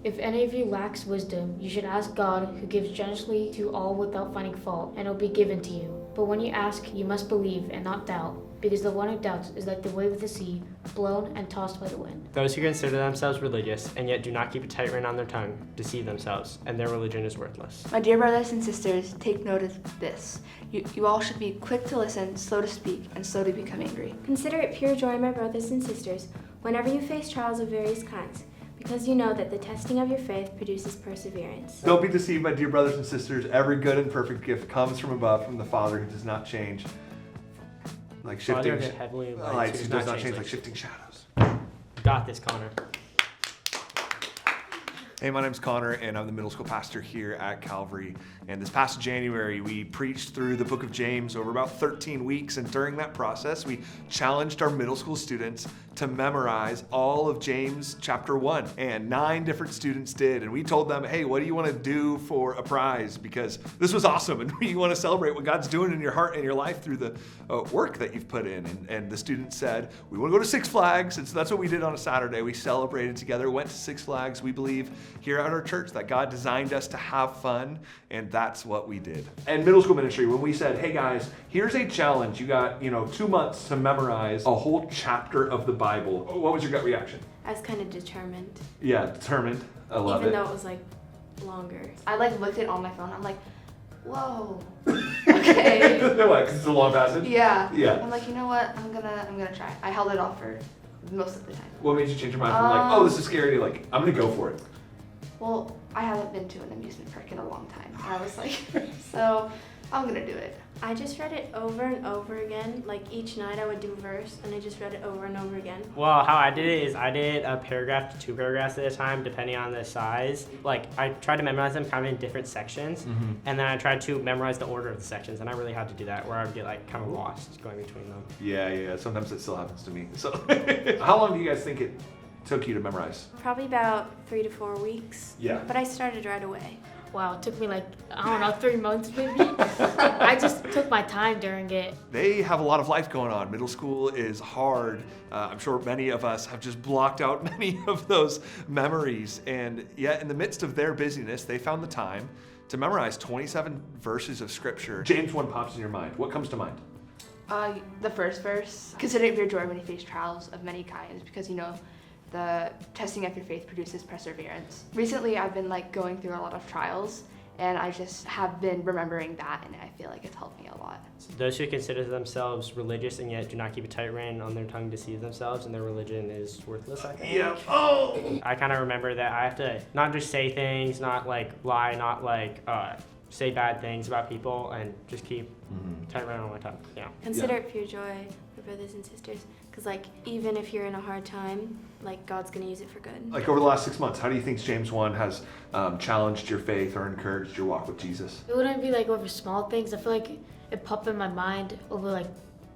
If any of you lacks wisdom, you should ask God, who gives generously to all without finding fault, and it will be given to you. But when you ask, you must believe and not doubt, because the one who doubts is like the wave of the sea, blown and tossed by the wind. Those who consider themselves religious and yet do not keep a tight rein on their tongue deceive themselves, and their religion is worthless. My dear brothers and sisters, take note of this. You all should be quick to listen, slow to speak, and slow to become angry. Consider it pure joy, my brothers and sisters, whenever you face trials of various kinds, because you know that the testing of your faith produces perseverance. Don't be deceived, my dear brothers and sisters. Every good and perfect gift comes from above, from the Father who does not change. Like shifting lights, who does not change like shifting shadows. Got this, Connor. Hey, my name's Connor, and I'm the middle school pastor here at Calvary. And this past January, we preached through the book of James over about 13 weeks. And during that process, we challenged our middle school students to memorize all of James chapter 1. And 9 different students did. And we told them, hey, what do you want to do for a prize? Because this was awesome. And we want to celebrate what God's doing in your heart and your life through the work that you've put in. And the students said, we want to go to Six Flags. And so that's what we did on a Saturday. We celebrated together, went to Six Flags. We believe here at our church that God designed us to have fun, and that's what we did. And middle school ministry, when we said, hey guys, here's a challenge. You got, 2 months to memorize a whole chapter of the Bible. What was your gut reaction? I was kind of determined. Yeah, determined. I love Even it. though it was longer. I looked at it on my phone. I'm like, whoa. Okay. What? Because it's a long passage? Yeah. Yeah. I'm like, you know what? I'm gonna try. I held it off for most of the time. What made you change your mind from this is scary to I'm gonna go for it? Well, I haven't been to an amusement park in a long time. And I was like, so I'm gonna do it. I just read it over and over again. Each night I would do a verse, and I just read it over and over again. Well, how I did it is I did a paragraph to 2 paragraphs at a time, depending on the size. I tried to memorize them kind of in different sections, and then I tried to memorize the order of the sections, and I really had to do that, where I would get kind of lost going between them. Yeah. Sometimes it still happens to me. So, how long do you guys think it took you to memorize? Probably about 3 to 4 weeks. Yeah. But I started right away. Wow, it took me 3 months maybe. I just took my time during it. They have a lot of life going on. Middle school is hard. I'm sure many of us have just blocked out many of those memories. And yet in the midst of their busyness, they found the time to memorize 27 verses of scripture. James 1 pops in your mind. What comes to mind? The first verse. Consider it pure joy when you face trials of many kinds, because the testing of your faith produces perseverance. Recently, I've been going through a lot of trials, and I just have been remembering that, and I feel like it's helped me a lot. Those who consider themselves religious and yet do not keep a tight rein on their tongue deceive themselves, and their religion is worthless, I think. Yeah. Oh! I kind of remember that I have to not just say things, not lie, not say bad things about people, and just keep tight rein on my tongue. Yeah. Consider it pure joy, my brothers and sisters, because even if you're in a hard time, God's gonna use it for good. Over the last 6 months, how do you think James 1 has challenged your faith or encouraged your walk with Jesus? It wouldn't be over small things. I feel like it popped in my mind over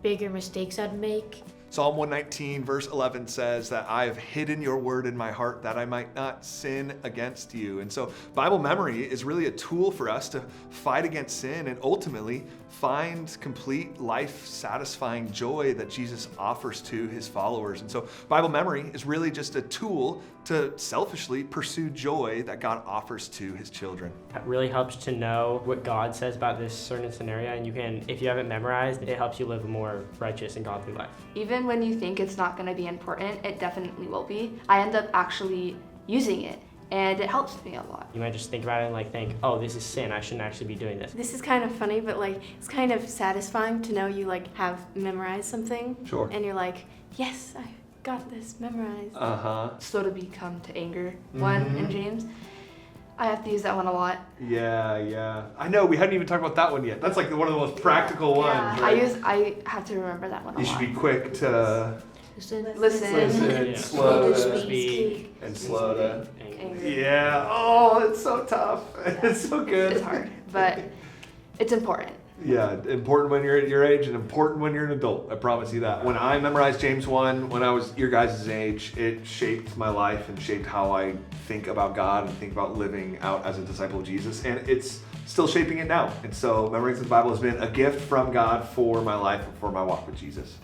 bigger mistakes I'd make. Psalm 119 verse 11 says that I have hidden your word in my heart that I might not sin against you. And so Bible memory is really a tool for us to fight against sin and ultimately find complete life satisfying joy that Jesus offers to his followers. And so Bible memory is really just a tool to selfishly pursue joy that God offers to his children. It really helps to know what God says about this certain scenario, and if you haven't memorized, it helps you live a more righteous and godly life. Even when you think it's not going to be important, it definitely will be. I end up actually using it, and it helps me a lot. You might just think about it and think, oh, this is sin, I shouldn't actually be doing this. This is kind of funny, but it's kind of satisfying to know you have memorized something. Sure. And you're yes, I got this memorized. Slow to become to anger one in James. I have to use that one a lot. Yeah. I know, we hadn't even talked about that one yet. That's one of the most practical ones, right? I have to remember that one a lot. You should be quick to listen, slow to speak, and slow to angry. Yeah. Oh, it's so tough. It's so good. It's hard, but it's important. Yeah, important when you're at your age and important when you're an adult. I promise you that. When I memorized James 1, when I was your guys' age, it shaped my life and shaped how I think about God and think about living out as a disciple of Jesus. And it's still shaping it now. And so memorizing the Bible has been a gift from God for my life and for my walk with Jesus.